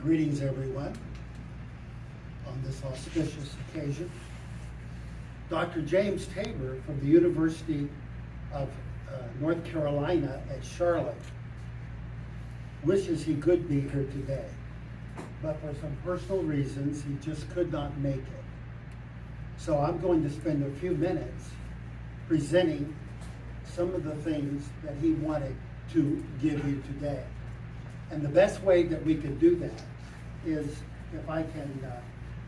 Greetings, everyone, on this auspicious occasion. Dr. James Tabor from the University of North Carolina at Charlotte wishes he could be here today, but for some personal reasons, he just could not make it. So I'm going to spend a few minutes presenting some of the things that he wanted to give you today. And the best way that we could do that is if I can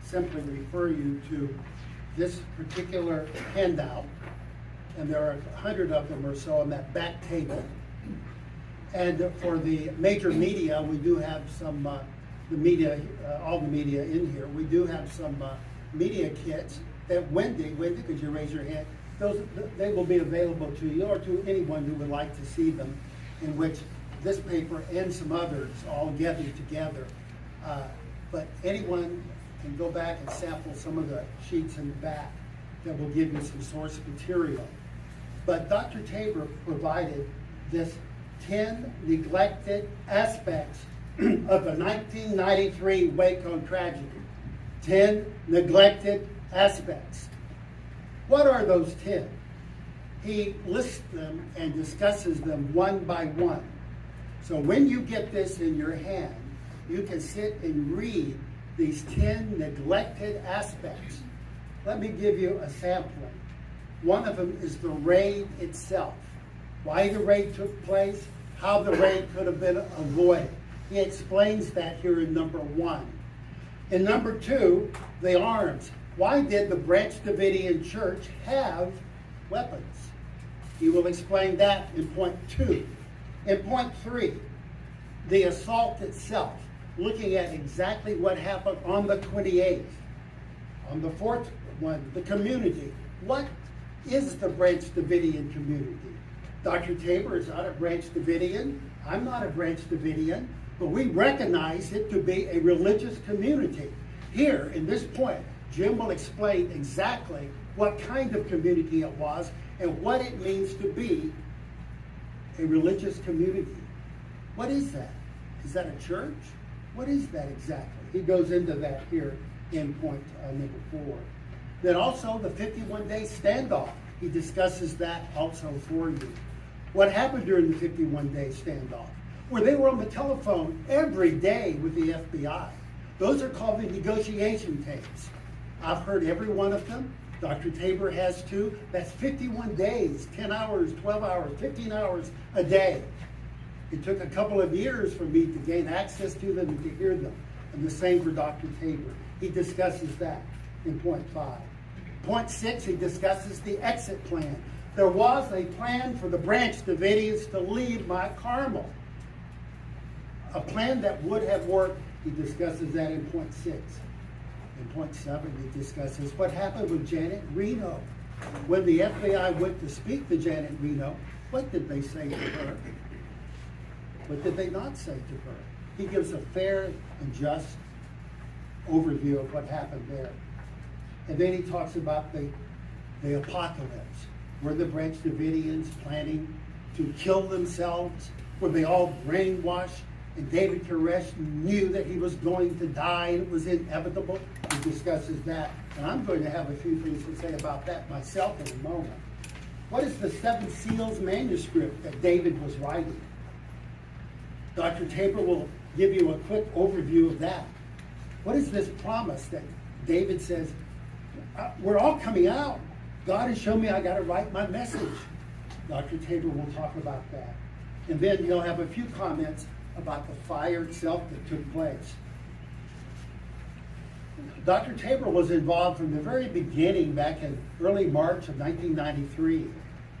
simply refer you to this particular handout, and there are 100 of them or so on that back table. And for the major media, we do have some, the media, all the media in here, we do have some media kits that Wendy, could you raise your hand? They will be available to you or to anyone who would like to see them, in which this paper and some others all gathered together. But anyone can go back and sample some of the sheets in the back that will give you some source material. But Dr. Tabor provided this 10 neglected aspects of the 1993 Waco tragedy. 10 neglected aspects. What are those 10? He lists them and discusses them one by one. So when you get this in your hand, you can sit and read these 10 neglected aspects. Let me give you a sampling. One of them is the raid itself. Why the raid took place, how the raid could have been avoided. He explains that here in number 1. In number 2, the arms. Why did the Branch Davididan Church have weapons? He will explain that in point 2. In point 3, the assault itself, looking at exactly what happened on the 28th. On the 4th one, the community. What is the Branch Davididan community? Dr. Tabor is not a Branch Davidian. I'm not a Branch Davidian, but we recognize it to be a religious community. Here, in this point, Jim will explain exactly what kind of community it was and what it means to be a religious community. What is that? Is that a church? What is that exactly? He goes into that here in point number 4. Then also the 51-day standoff. He discusses that also for you. What happened during the 51-day standoff? Well, they were on the telephone every day with the FBI. Those are called the negotiation tapes. I've heard every one of them. Dr. Tabor has too. That's 51 days, 10 hours, 12 hours, 15 hours a day. It took a couple of years for me to gain access to them and to hear them. And the same for Dr. Tabor. He discusses that in point 5. Point 6, he discusses the exit plan. There was a plan for the Branch Davidians to leave Mount Carmel. A plan that would have worked. He discusses that in point 6. In point 7, he discusses what happened with Janet Reno. When the FBI went to speak to Janet Reno, what did they say to her? What did they not say to her? He gives a fair and just overview of what happened there. And then he talks about the apocalypse. Were the Branch Davidians planning to kill themselves? Were they all brainwashed? And David Koresh knew that he was going to die and it was inevitable. He discusses that. And I'm going to have a few things to say about that myself in a moment. What is the 7 Seals manuscript that David was writing? Dr. Tabor will give you a quick overview of that. What is this promise that David says, we're all coming out. God has shown me I got to write my message. Dr. Tabor will talk about that. And then he'll have a few comments about the fire itself that took place. Dr. Tabor was involved from the very beginning back in early March of 1993.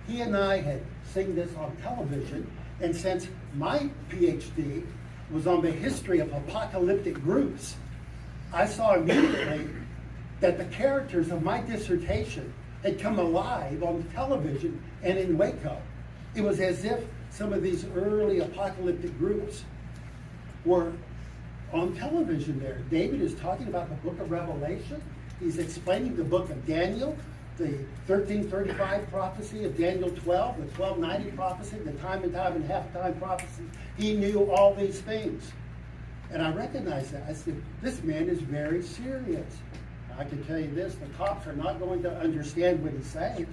He and I had seen this on television, and since my PhD was on the history of apocalyptic groups, I saw immediately that the characters of my dissertation had come alive on television and in Waco. It was as if some of these early apocalyptic groups were on television there. David is talking about the book of Revelation. He's explaining the book of Daniel, the 1335 prophecy of Daniel 12, the 1290 prophecy, the time and half time prophecy. He knew all these things. And I recognized that. I said, this man is very serious. I can tell you this, the cops are not going to understand what he's saying.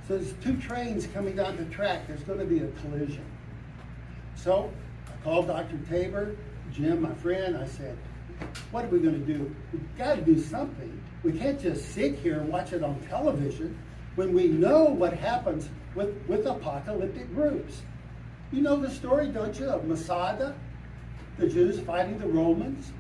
So there's two trains coming down the track. There's going to be a collision. So I called Dr. Tabor, Jim, my friend. I said, what are we going to do? We've got to do something. We can't just sit here and watch it on television when we know what happens with apocalyptic groups. You know the story, don't you, of Masada, the Jews fighting the Romans?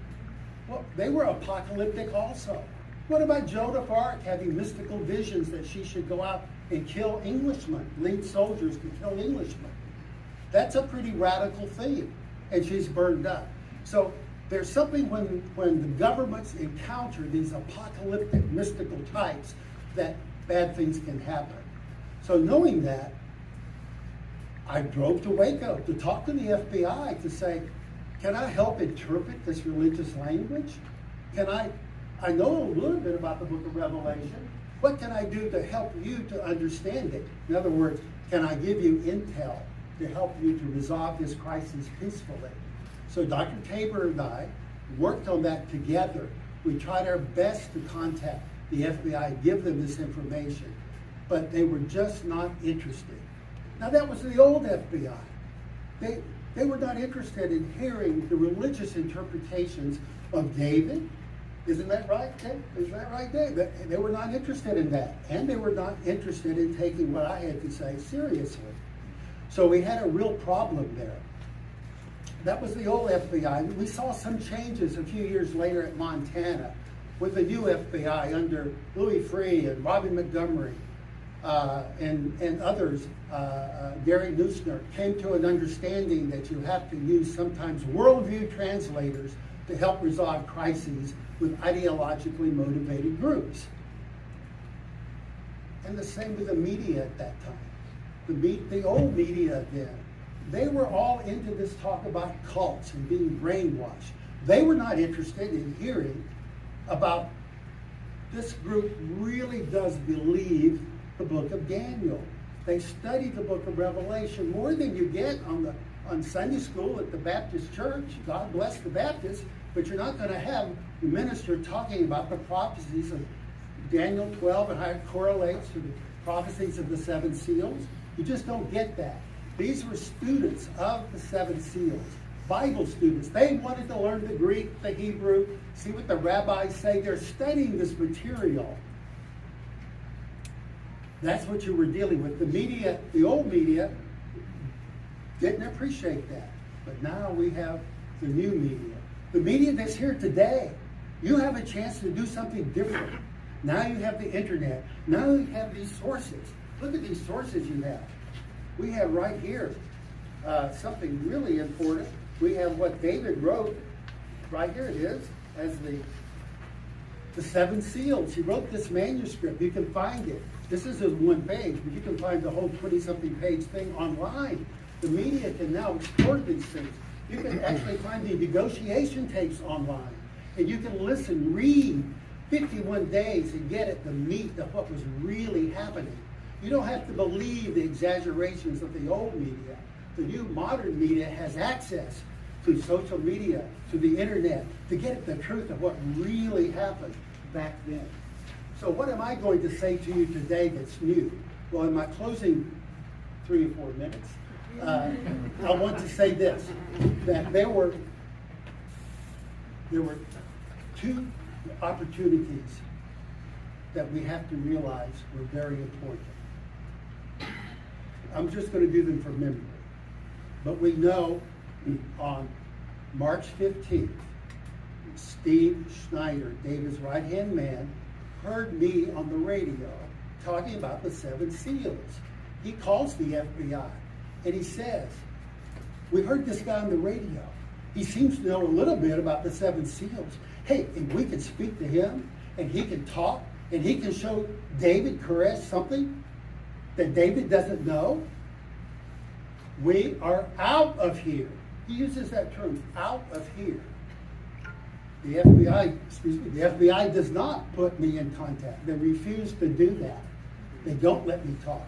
Well, they were apocalyptic also. What about Joan of Arc having mystical visions that she should go out and kill Englishmen, lead soldiers to kill Englishmen? That's a pretty radical thing, and she's burned up. So there's something when the governments encounter these apocalyptic mystical types that bad things can happen. So knowing that, I drove to Waco to talk to the FBI to say, can I help interpret this religious language? I know a little bit about the book of Revelation. What can I do to help you to understand it? In other words, can I give you intel to help you to resolve this crisis peacefully? So Dr. Tabor and I worked on that together. We tried our best to contact the FBI, give them this information, but they were just not interested. Now that was the old FBI. They were not interested in hearing the religious interpretations of David. Isn't that right, Dave? Is that right, Dave? They were not interested in that. And they were not interested in taking what I had to say seriously. So we had a real problem there. That was the old FBI. We saw some changes a few years later at Montana with the new FBI under Louis Free and Robin Montgomery and others. Gary Neusner came to an understanding that you have to use sometimes worldview translators to help resolve crises with ideologically motivated groups. And the same with the media at that time. The old media then, they were all into this talk about cults and being brainwashed. They were not interested in hearing about this group really does believe the book of Daniel. They study the book of Revelation more than you get on Sunday school at the Baptist church. God bless the Baptists, but you're not going to have the minister talking about the prophecies of Daniel 12 and how it correlates to the prophecies of the seven seals. You just don't get that. These were students of the seven seals, Bible students. They wanted to learn the Greek, the Hebrew, see what the rabbis say. They're studying this material. That's what you were dealing with. The media, the old media, didn't appreciate that. But now we have the new media. The media that's here today, you have a chance to do something different. Now you have the internet. Now you have these sources. Look at these sources you have. We have right here something really important. We have what David wrote. Right here it is, as the seven seals. He wrote this manuscript. You can find it. This is just one page, but you can find the whole 20-something page thing online. The media can now export these things. You can actually find the negotiation tapes online. And you can listen, read 51 days and get at the meat of what was really happening. You don't have to believe the exaggerations of the old media. The new modern media has access to social media, to the internet, to get at the truth of what really happened back then. So what am I going to say to you today that's new? Well, in my closing 3 or 4 minutes, I want to say this, that there were 2 opportunities that we have to realize were very important. I'm just going to do them from memory. But we know on March 15th, Steve Schneider, David's right-hand man, heard me on the radio talking about the seven seals. He calls the FBI and he says, we heard this guy on the radio. He seems to know a little bit about the seven seals. Hey, if we can speak to him and he can talk and he can show David Koresh something that David doesn't know, we are out of here. He uses that term, out of here. The FBI does not put me in contact. They refuse to do that. They don't let me talk.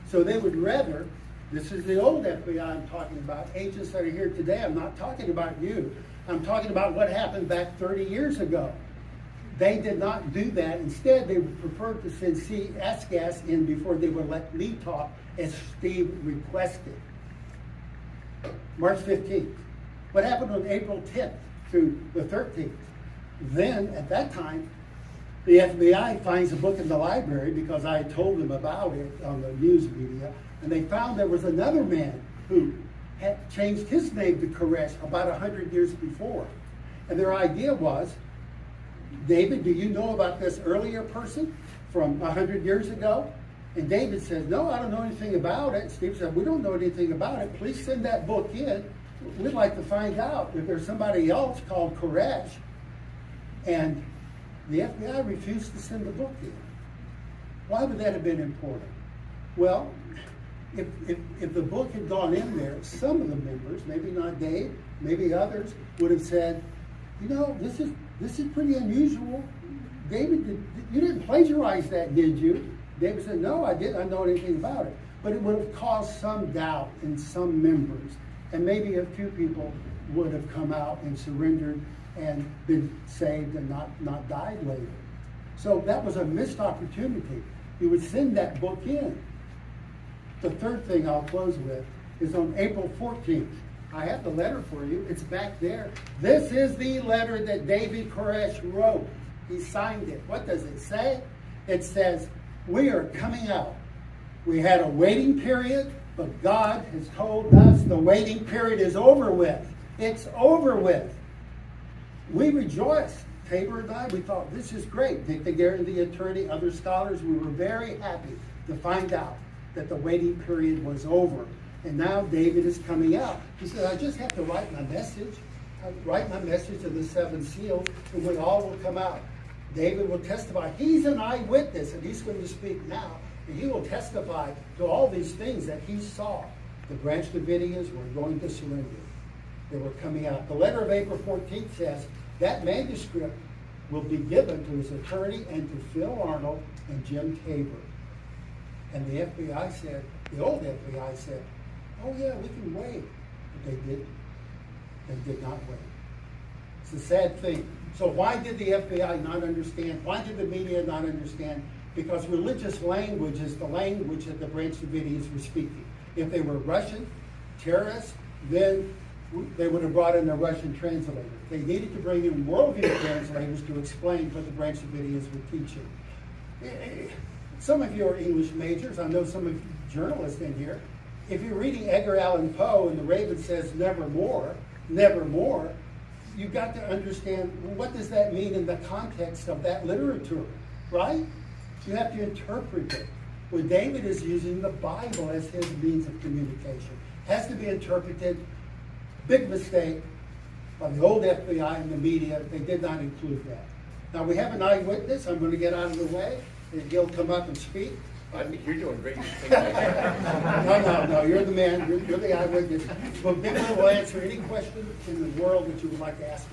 So they would rather, this is the old FBI I'm talking about, agents that are here today, I'm not talking about you. I'm talking about what happened back 30 years ago. They did not do that. Instead, they preferred to send S-Gas in before they would let me talk, as Steve requested. March 15th. What happened on April 10th through the 13th? Then, at that time, the FBI finds a book in the library because I told them about it on the news media, and they found there was another man who had changed his name to Koresh about 100 years before. And their idea was, David, do you know about this earlier person from 100 years ago? And David says, no, I don't know anything about it. Steve said, we don't know anything about it. Please send that book in. We'd like to find out if there's somebody else called Koresh. And the FBI refused to send the book in. Why would that have been important? Well, if the book had gone in there, some of the members, maybe not Dave, maybe others, would have said, you know, this is pretty unusual. David, you didn't plagiarize that, did you? David said, no, I didn't. I know anything about it. But it would have caused some doubt in some members. And maybe a few people would have come out and surrendered and been saved and not died later. So that was a missed opportunity. You would send that book in. The third thing I'll close with is on April 14th. I have the letter for you. It's back there. This is the letter that David Koresh wrote. He signed it. What does it say? It says, we are coming out. We had a waiting period, but God has told us the waiting period is over with. It's over with. We rejoiced. Tabor and I, we thought, this is great. Dick the Garrett, the attorney, other scholars, we were very happy to find out that the waiting period was over. And now David is coming out. He said, I just have to write my message. Write my message of the 7 seals, and we all will come out. David will testify. He's an eyewitness, and he's going to speak now. And he will testify to all these things that he saw. The Branch Davididans were going to surrender. They were coming out. The letter of April 14th says that manuscript will be given to his attorney and to Phil Arnold and Jim Tabor. And the FBI said, the old FBI said, oh yeah, we can wait. But they didn't. They did not wait. It's a sad thing. So why did the FBI not understand? Why did the media not understand? Because religious language is the language that the Branch Davidians were speaking. If they were Russian terrorists, then they would have brought in a Russian translator. They needed to bring in worldview translators to explain what the Branch Davidians were teaching. Some of you are English majors. I know some of you journalists in here. If you're reading Edgar Allan Poe and the Raven says nevermore, nevermore, you've got to understand, what does that mean in the context of that literature, right? You have to interpret it. Well, David is using the Bible as his means of communication. Has to be interpreted. Big mistake by the old FBI and the media. They did not include that. Now we have an eyewitness. I'm going to get out of the way, and he'll come up and speak. I think you're doing great. No, you're the man. You're the eyewitness. Well, David will answer any question in the world that you would like to ask.